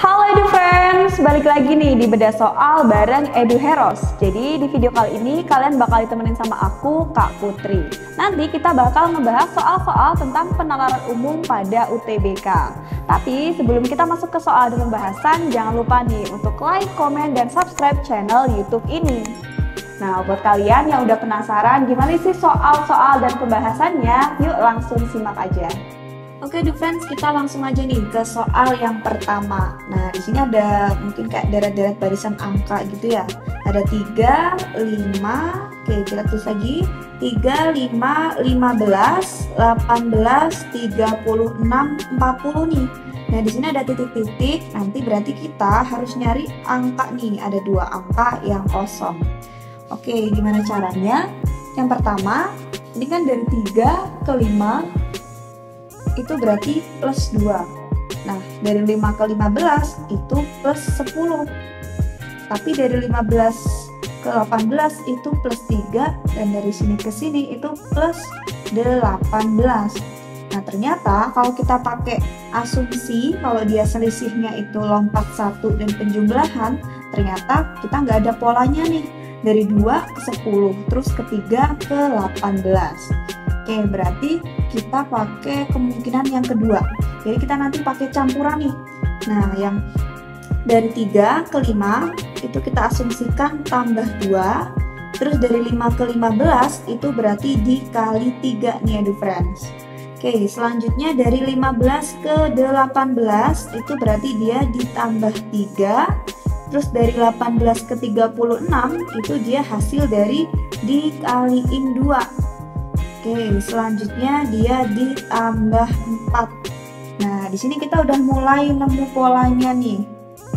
Halo Edu Friends, balik lagi nih di Bedah Soal bareng Edu Heros. Jadi di video kali ini kalian bakal ditemenin sama aku, Kak Putri. Nanti kita bakal ngebahas soal-soal tentang penalaran umum pada UTBK. Tapi sebelum kita masuk ke soal dan pembahasan, jangan lupa nih untuk like, komen, dan subscribe channel YouTube ini. Nah, buat kalian yang udah penasaran gimana sih soal-soal dan pembahasannya, yuk langsung simak aja. Oke, Edu Friends, kita langsung aja nih ke soal yang pertama. Nah, di sini ada mungkin kayak deret-deret barisan angka gitu ya. Ada 3, 5, oke kita tulis lagi. 3, 5, 15, 18, 36, 40 nih. Nah, di sini ada titik-titik, nanti berarti kita harus nyari angka nih. Ada 2 angka yang kosong. Oke, gimana caranya? Yang pertama, ini kan dari 3 ke 5, itu berarti plus 2. Nah, dari 5 ke 15 itu plus 10. Tapi dari 15 ke 18 itu plus 3. Dan dari sini ke sini itu plus 18. Nah, ternyata kalau kita pakai asumsi kalau dia selisihnya itu lompat 1 dan penjumlahan, ternyata kita nggak ada polanya nih. Dari 2 ke 10, terus ke 3 ke 18. Oke, berarti kita pakai kemungkinan yang kedua. Jadi kita nanti pakai campuran nih. Nah, yang dari 3 ke 5 itu kita asumsikan tambah 2. Terus dari 5 ke 15 itu berarti dikali 3 nih, Edu Friends. Oke, selanjutnya dari 15 ke 18 itu berarti dia ditambah 3. Terus dari 18 ke 36 itu dia hasil dari dikaliin 2. Oke, selanjutnya dia ditambah 4. Nah, di sini kita udah mulai nemu polanya nih.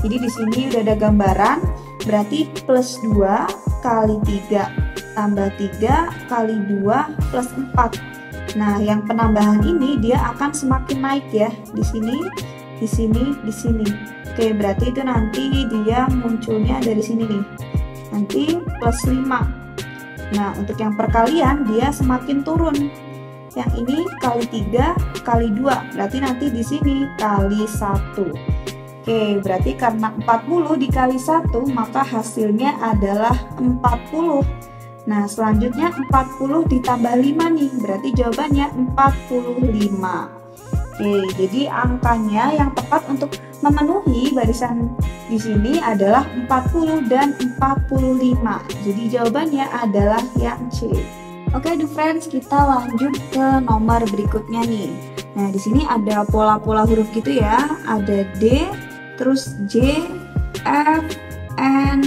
Jadi di sini udah ada gambaran, berarti plus 2 kali 3 tambah 3 kali 2 plus 4. Nah, yang penambahan ini dia akan semakin naik ya. Di sini, di sini, di sini. Oke, berarti itu nanti dia munculnya dari sini nih. Nanti plus 5. Nah, untuk yang perkalian dia semakin turun. Yang ini kali 3 kali 2, berarti nanti di sini kali 1. Oke, berarti karena 40 dikali 1, maka hasilnya adalah 40. Nah, selanjutnya 40 ditambah 5 nih, berarti jawabannya 45. Oke, jadi angkanya yang tepat untuk memenuhi barisan di sini adalah 40 dan 45. Jadi jawabannya adalah yang C. Oke, Edu Friends, kita lanjut ke nomor berikutnya nih. Nah, di sini ada pola-pola huruf gitu ya. Ada D, terus J, F, N,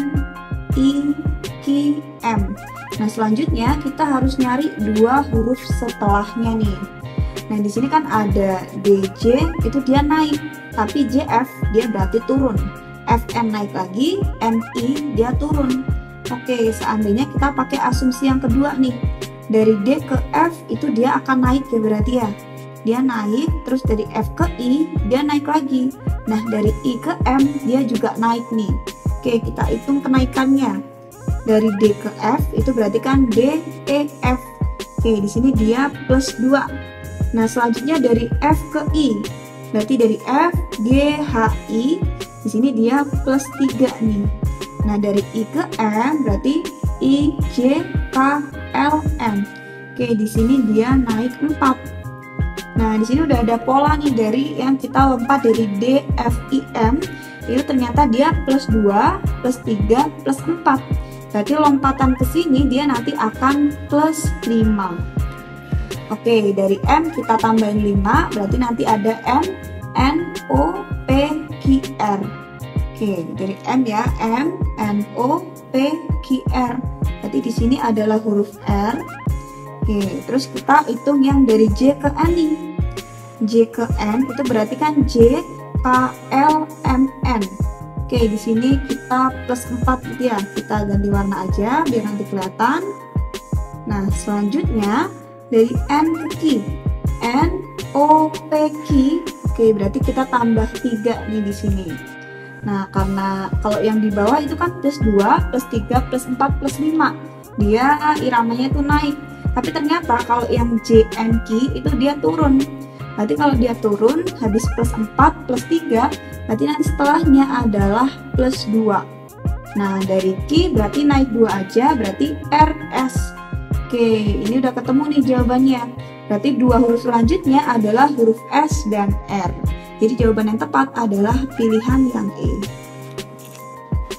I, Q, M. Nah, selanjutnya kita harus nyari 2 huruf setelahnya nih. Nah, di sini kan ada DJ, itu dia naik, tapi JF dia berarti turun. FN naik lagi, NI dia turun. Oke, seandainya kita pakai asumsi yang kedua nih. Dari D ke F itu dia akan naik ya berarti ya. Dia naik, terus dari F ke I dia naik lagi. Nah, dari I ke M dia juga naik nih. Oke, kita hitung kenaikannya. Dari D ke F itu berarti kan D, E, F. Oke, di sini dia plus 2. Nah, selanjutnya dari F ke I, berarti dari F, G, H, I, di sini dia plus 3 nih. Nah, dari I ke M, berarti I, J, K, L, M. Oke, di sini dia naik 4. Nah, di sini udah ada pola nih dari yang kita lompat dari D, F, I, M, itu ternyata dia plus 2, plus 3, plus 4. Berarti lompatan ke sini dia nanti akan plus 5. Oke, dari M kita tambahin 5, berarti nanti ada M, N, O, P, Q, R. Oke, dari M ya, M, N, O, P, Q, R. Berarti di sini adalah huruf R. Oke, terus kita hitung yang dari J ke N nih. J ke N itu berarti kan J, K, L, M, N. Oke, di sini kita plus 4 gitu ya. Kita ganti warna aja biar nanti kelihatan. Nah, selanjutnya dari N ke Q, N, O, P, Q. Oke, berarti kita tambah 3 nih di sini. Nah, karena kalau yang di bawah itu kan plus 2, plus 3, plus 4, plus 5. Dia iramanya itu naik. Tapi ternyata kalau yang J, N, Q itu dia turun. Berarti kalau dia turun habis plus 4 plus 3, berarti nanti setelahnya adalah plus 2. Nah, dari Q berarti naik 2 aja, berarti RS. Oke, ini udah ketemu nih jawabannya. Berarti dua huruf selanjutnya adalah huruf S dan R. Jadi jawaban yang tepat adalah pilihan yang E.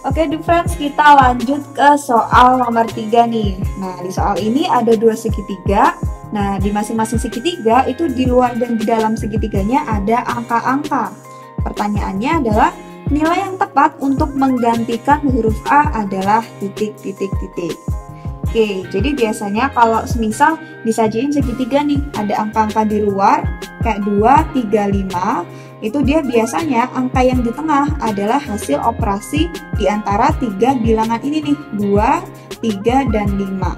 Oke, friends, kita lanjut ke soal nomor 3 nih. Nah, di soal ini ada dua segitiga. Nah, di masing-masing segitiga itu di luar dan di dalam segitiganya ada angka-angka. Pertanyaannya adalah nilai yang tepat untuk menggantikan huruf A adalah titik, titik, titik. Oke, jadi biasanya kalau semisal disajiin segitiga nih, ada angka-angka di luar kayak 2, 3, 5. Itu dia biasanya angka yang di tengah adalah hasil operasi di antara tiga bilangan ini nih, 2, 3, dan 5.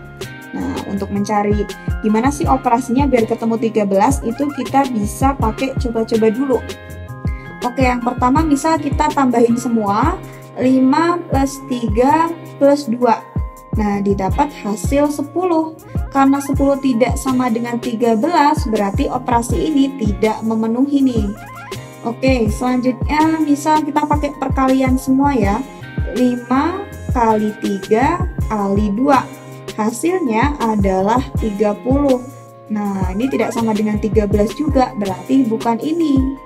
Nah, untuk mencari gimana sih operasinya biar ketemu 13, itu kita bisa pakai coba-coba dulu. Oke, yang pertama misal kita tambahin semua, 5 plus 3 plus 2. Nah, didapat hasil 10. Karena 10 tidak sama dengan 13, berarti operasi ini tidak memenuhi nih. Oke, selanjutnya misal kita pakai perkalian semua ya. 5 kali 3 kali 2. Hasilnya adalah 30. Nah, ini tidak sama dengan 13 juga, berarti bukan ini.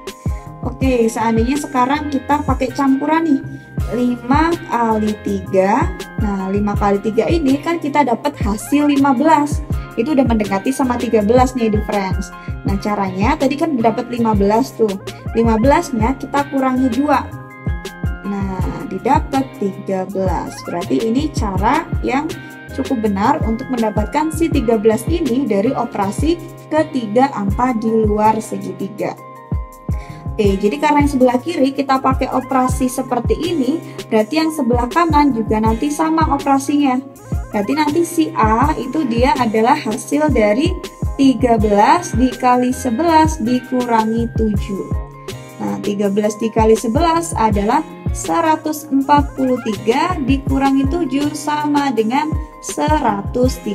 Oke, seandainya sekarang kita pakai campuran nih. 5 kali 3. Nah, 5 kali 3 ini kan kita dapat hasil 15. Itu udah mendekati sama 13 nih, friends. Nah, caranya tadi kan dapat 15 tuh. 15-nya kita kurangi 2. Nah, didapat 13. Berarti ini cara yang cukup benar untuk mendapatkan si 13 ini dari operasi ketiga angka di luar segitiga. Oke, jadi karena yang sebelah kiri kita pakai operasi seperti ini, berarti yang sebelah kanan juga nanti sama operasinya. Berarti nanti si A itu dia adalah hasil dari 13 dikali 11 dikurangi 7. Nah, 13 dikali 11 adalah 143 dikurangi 7 sama dengan 136.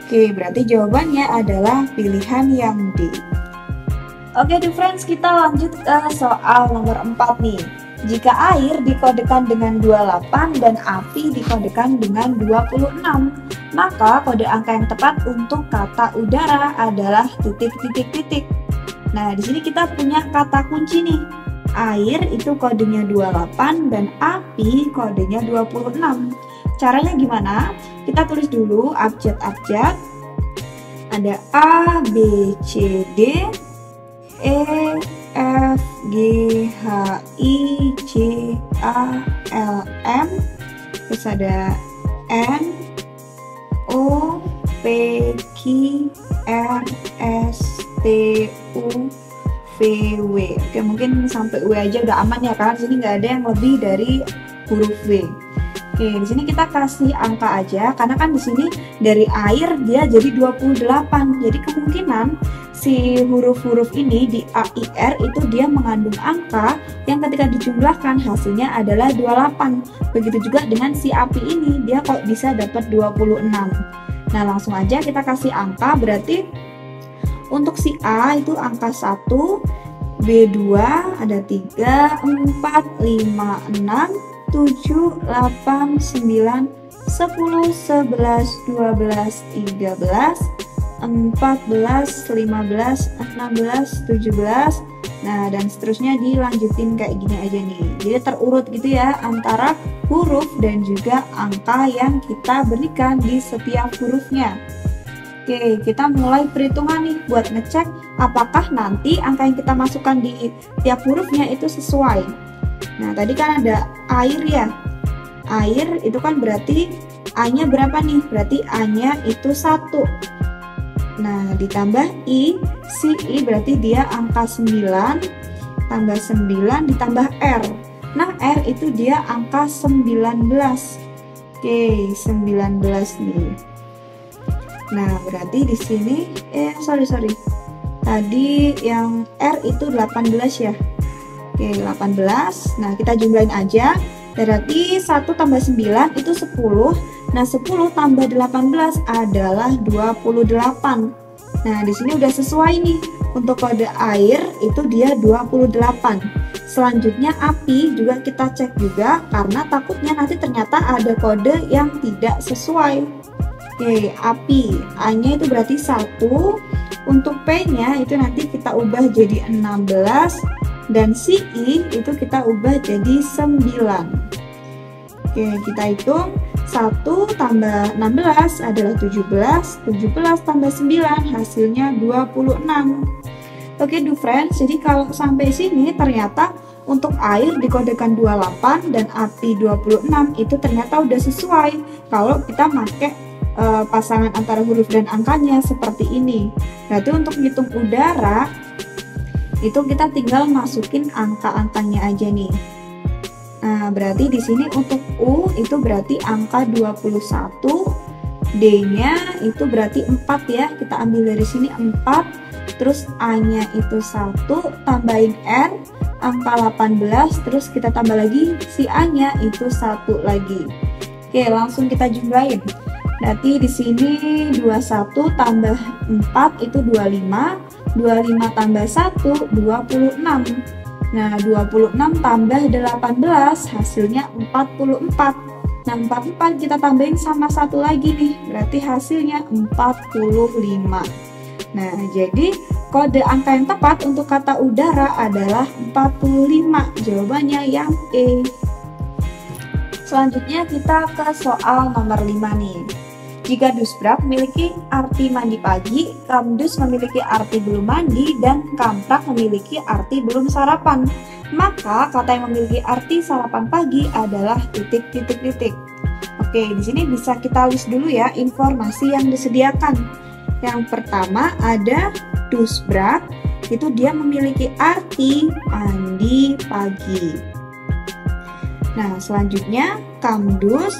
Oke, berarti jawabannya adalah pilihan yang D. Oke, friends, kita lanjut ke soal nomor 4 nih. Jika air dikodekan dengan 28 dan api dikodekan dengan 26, maka kode angka yang tepat untuk kata udara adalah titik, titik, titik. Nah, di sini kita punya kata kunci nih. Air itu kodenya 28 dan api kodenya 26. Caranya gimana? Kita tulis dulu abjad-abjad. Ada A, B, C, D, E, F, G, H, I, J, A, L, M. Terus ada N, O, P, Q, R, S, T, U, V, W. Oke, mungkin sampai W aja udah aman ya, karena di sini nggak ada yang lebih dari huruf V. Oke, di sini kita kasih angka aja, karena kan di sini dari air dia jadi 28. Jadi kemungkinan si huruf-huruf ini di A, I, R itu dia mengandung angka yang ketika dijumlahkan hasilnya adalah 28. Begitu juga dengan si api ini, dia kok bisa dapat 26. Nah, langsung aja kita kasih angka, berarti untuk si A itu angka 1, B2 ada 3, 4, 5, 6, 7, 8, 9, 10, 11, 12, 13, 14, 15, 16, 17. Nah, dan seterusnya dilanjutin kayak gini aja nih. Jadi terurut gitu ya antara huruf dan juga angka yang kita berikan di setiap hurufnya. Oke, kita mulai perhitungan nih buat ngecek apakah nanti angka yang kita masukkan di tiap hurufnya itu sesuai. Nah, tadi kan ada air ya. Air itu kan berarti A-nya berapa nih? Berarti A-nya itu 1. Nah, ditambah I, si I berarti dia angka 9, tambah 9 ditambah R. Nah, R itu dia angka 19. Oke, 19 nih. Nah, berarti di sini sorry. Tadi yang R itu 18 ya. Oke, 18. Nah, kita jumlahin aja. Berarti 1 tambah 9 itu 10. Nah, 10 tambah 18 adalah 28. Nah, di sini udah sesuai nih. Untuk kode air itu dia 28. Selanjutnya api juga kita cek juga karena takutnya nanti ternyata ada kode yang tidak sesuai. Oke, api. A-nya itu berarti 1. Untuk P-nya itu nanti kita ubah jadi 16 dan si I itu kita ubah jadi 9. Oke, kita hitung 1 tambah 16 adalah 17, 17 tambah 9 hasilnya 26. Oke, friends, jadi kalau sampai sini ternyata untuk air dikodekan 28 dan api 26 itu ternyata udah sesuai kalau kita pakai pasangan antara huruf dan angkanya seperti ini. Berarti untuk hitung udara itu kita tinggal masukin angka-angkanya aja nih. Nah, berarti di sini untuk U itu berarti angka 21, D-nya itu berarti 4 ya. Kita ambil dari sini 4, terus A-nya itu 1, tambahin R, angka 18, terus kita tambah lagi si A-nya itu 1 lagi. Oke, langsung kita jumlahin. Berarti di sini 21 tambah 4 itu 25, 25 tambah 1, 26. Nah, 26 tambah 18 hasilnya 44. Nah, 44 kita tambahin sama 1 lagi nih, berarti hasilnya 45. Nah, jadi kode angka yang tepat untuk kata udara adalah 45. Jawabannya yang E. Selanjutnya kita ke soal nomor 5 nih. Jika dusbrak memiliki arti mandi pagi, kamdus memiliki arti belum mandi, dan kamprak memiliki arti belum sarapan, maka kata yang memiliki arti sarapan pagi adalah titik. Oke, di sini bisa kita list dulu ya informasi yang disediakan. Yang pertama ada dusbrak, itu dia memiliki arti mandi pagi. Nah, selanjutnya kamdus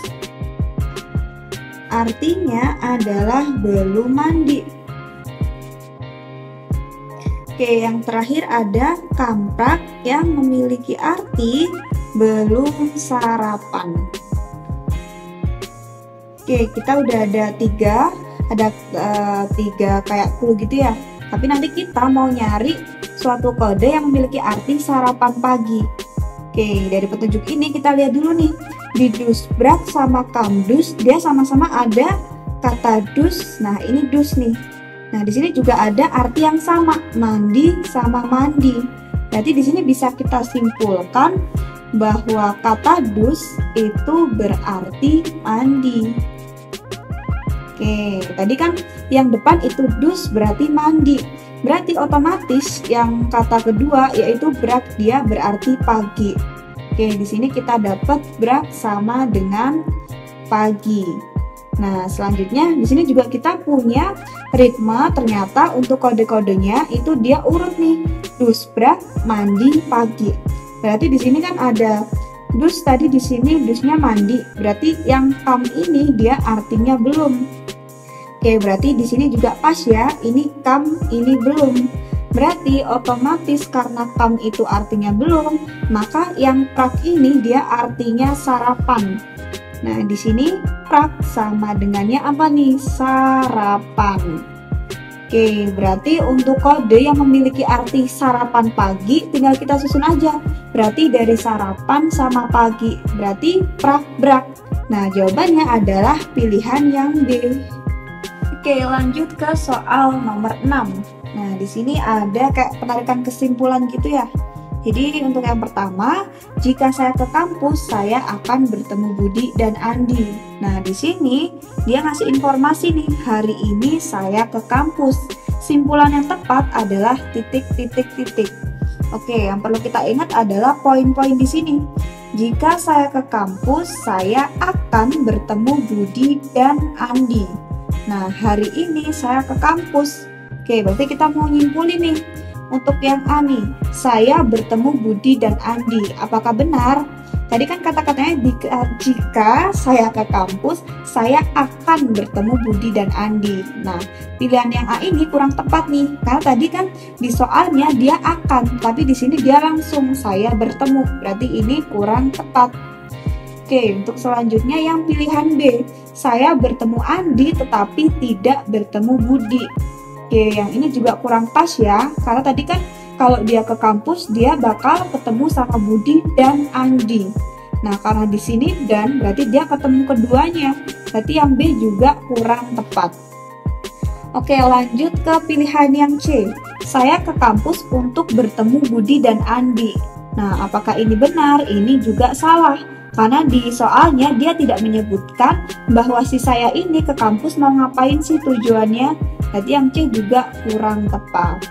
artinya adalah belum mandi. Oke, yang terakhir ada kamprak yang memiliki arti belum sarapan. Oke, kita udah ada tiga kayak clue gitu ya. Tapi nanti kita mau nyari suatu kode yang memiliki arti sarapan pagi. Oke, dari petunjuk ini kita lihat dulu nih. Di dusbrak sama kamdus dia sama-sama ada kata dus. Nah, ini dus nih. Nah, di sini juga ada arti yang sama, mandi sama mandi. Berarti di sini bisa kita simpulkan bahwa kata dus itu berarti mandi. Oke, tadi kan yang depan itu dus berarti mandi. Berarti otomatis yang kata kedua yaitu brak dia berarti pagi. Oke, di sini kita dapat brak sama dengan pagi. Nah, selanjutnya di sini juga kita punya ritme. Ternyata untuk kode-kodenya itu dia urut nih. Dus brak, mandi, pagi. Berarti di sini kan ada dus tadi, di sini dusnya mandi. Berarti yang kam ini dia artinya belum. Oke, berarti di sini juga pas ya. Ini kam, ini belum. Berarti otomatis karena kam itu artinya belum, maka yang prak ini dia artinya sarapan. Nah, di sini prak sama dengannya apa nih? Sarapan. Oke, berarti untuk kode yang memiliki arti sarapan pagi tinggal kita susun aja. Berarti dari sarapan sama pagi, berarti prak brak. Nah, jawabannya adalah pilihan yang B. Oke, lanjut ke soal nomor 6. Nah, di sini ada kayak penarikan kesimpulan gitu ya. Jadi untuk yang pertama, jika saya ke kampus, saya akan bertemu Budi dan Andi. Nah, di sini dia ngasih informasi nih, hari ini saya ke kampus. Simpulan yang tepat adalah titik. Oke, yang perlu kita ingat adalah poin-poin di sini. Jika saya ke kampus, saya akan bertemu Budi dan Andi. Nah, hari ini saya ke kampus. Oke, berarti kita mau nyimpulin nih. Untuk yang A nih, saya bertemu Budi dan Andi. Apakah benar? Tadi kan kata-katanya jika saya ke kampus, saya akan bertemu Budi dan Andi. Nah, pilihan yang A ini kurang tepat nih. Karena tadi kan di soalnya dia akan, tapi di sini dia langsung saya bertemu. Berarti ini kurang tepat. Oke, untuk selanjutnya yang pilihan B, saya bertemu Andi tetapi tidak bertemu Budi. Oke, yang ini juga kurang pas ya, karena tadi kan kalau dia ke kampus dia bakal ketemu sama Budi dan Andi. Nah, karena di sini dan berarti dia ketemu keduanya. Berarti yang B juga kurang tepat. Oke, lanjut ke pilihan yang C. Saya ke kampus untuk bertemu Budi dan Andi. Nah, apakah ini benar? Ini juga salah. Karena di soalnya dia tidak menyebutkan bahwa si saya ini ke kampus mau ngapain sih tujuannya. Berarti yang C juga kurang tepat.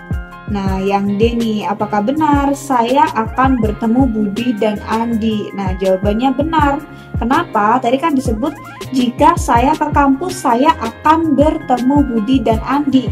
Nah, yang D nih, apakah benar saya akan bertemu Budi dan Andi? Nah, jawabannya benar. Kenapa? Tadi kan disebut jika saya ke kampus saya akan bertemu Budi dan Andi.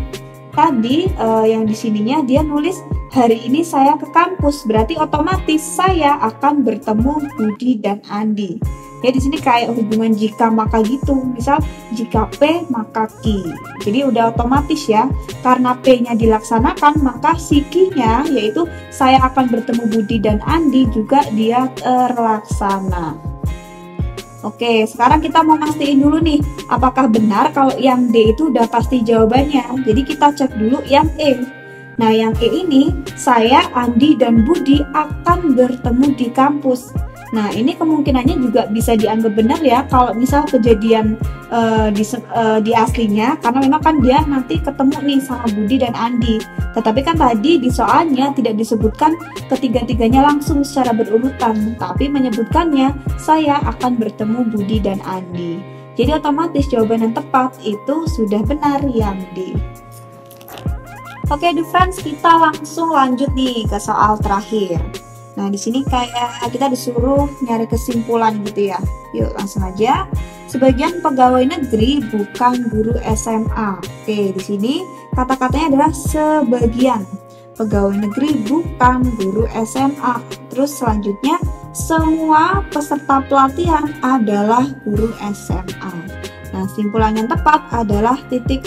Tadi yang di sininya dia nulis hari ini saya ke kampus, berarti otomatis saya akan bertemu Budi dan Andi. Ya di sini kayak hubungan jika maka gitu. Misal jika P maka Q. Jadi udah otomatis ya. Karena P-nya dilaksanakan maka si Q-nya yaitu saya akan bertemu Budi dan Andi juga dia terlaksana. Oke, sekarang kita mau mastiin dulu nih, apakah benar kalau yang D itu udah pasti jawabannya. Jadi kita cek dulu yang E. Nah, yang E ini, saya, Andi, dan Budi akan bertemu di kampus. Nah, ini kemungkinannya juga bisa dianggap benar ya, kalau misal kejadian di aslinya, karena memang kan dia nanti ketemu nih sama Budi dan Andi. Tetapi kan tadi di soalnya tidak disebutkan ketiga-tiganya langsung secara berurutan, tapi menyebutkannya saya akan bertemu Budi dan Andi. Jadi otomatis jawaban yang tepat itu sudah benar yang D. Oke, friends, kita langsung lanjut nih ke soal terakhir. Nah, di sini kayak kita disuruh nyari kesimpulan gitu ya. Yuk, langsung aja. Sebagian pegawai negeri bukan guru SMA. Oke, di sini kata-katanya adalah sebagian pegawai negeri bukan guru SMA. Terus selanjutnya, semua peserta pelatihan adalah guru SMA. Nah, simpulan yang tepat adalah titik.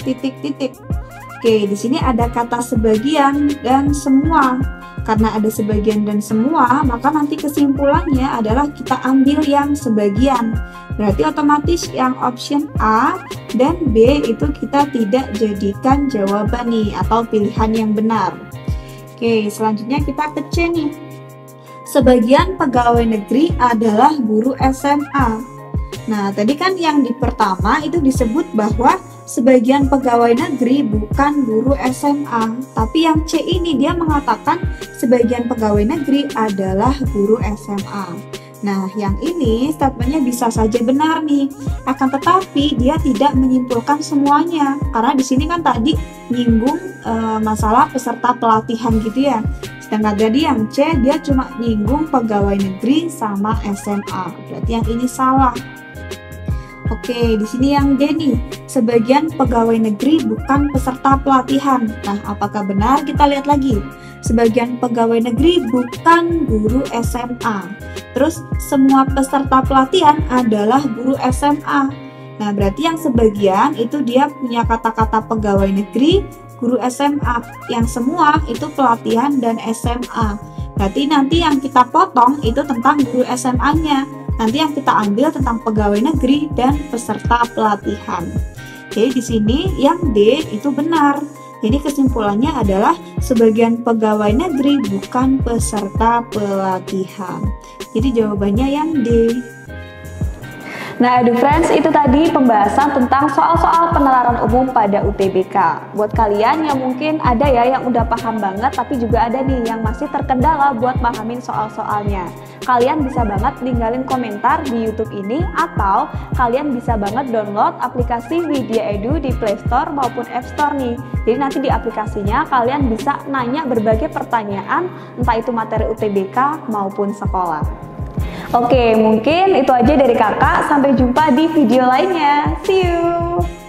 Oke, di sini ada kata sebagian dan semua. Karena ada sebagian dan semua, maka nanti kesimpulannya adalah kita ambil yang sebagian. Berarti otomatis yang option A dan B itu kita tidak jadikan jawaban nih, atau pilihan yang benar. Oke, selanjutnya kita ke C nih. Sebagian pegawai negeri adalah guru SMA. Nah, tadi kan yang di pertama itu disebut bahwa sebagian pegawai negeri bukan guru SMA, tapi yang C ini dia mengatakan sebagian pegawai negeri adalah guru SMA. Nah, yang ini statementnya bisa saja benar nih, akan tetapi dia tidak menyimpulkan semuanya, karena di sini kan tadi nyinggung masalah peserta pelatihan gitu ya. Sedangkan tadi yang C dia cuma nyinggung pegawai negeri sama SMA, berarti yang ini salah. Oke, di sini yang D nih, sebagian pegawai negeri bukan peserta pelatihan. Nah, apakah benar? Kita lihat lagi. Sebagian pegawai negeri bukan guru SMA. Terus, semua peserta pelatihan adalah guru SMA. Nah, berarti yang sebagian itu dia punya kata-kata pegawai negeri, guru SMA. Yang semua itu pelatihan dan SMA. Berarti nanti yang kita potong itu tentang guru SMA-nya. Nanti yang kita ambil tentang pegawai negeri dan peserta pelatihan. Jadi di sini yang D itu benar. Jadi kesimpulannya adalah sebagian pegawai negeri bukan peserta pelatihan. Jadi jawabannya yang D. Nah, friends, itu tadi pembahasan tentang soal-soal penalaran umum pada UTBK. Buat kalian yang mungkin ada ya yang udah paham banget, tapi juga ada nih yang masih terkendala buat pahamin soal-soalnya. Kalian bisa banget ninggalin komentar di YouTube ini, atau kalian bisa banget download aplikasi Widya Edu di Play Store maupun App Store nih. Jadi nanti di aplikasinya kalian bisa nanya berbagai pertanyaan, entah itu materi UTBK maupun sekolah. Oke, mungkin itu aja dari kakak. Sampai jumpa di video lainnya. See you!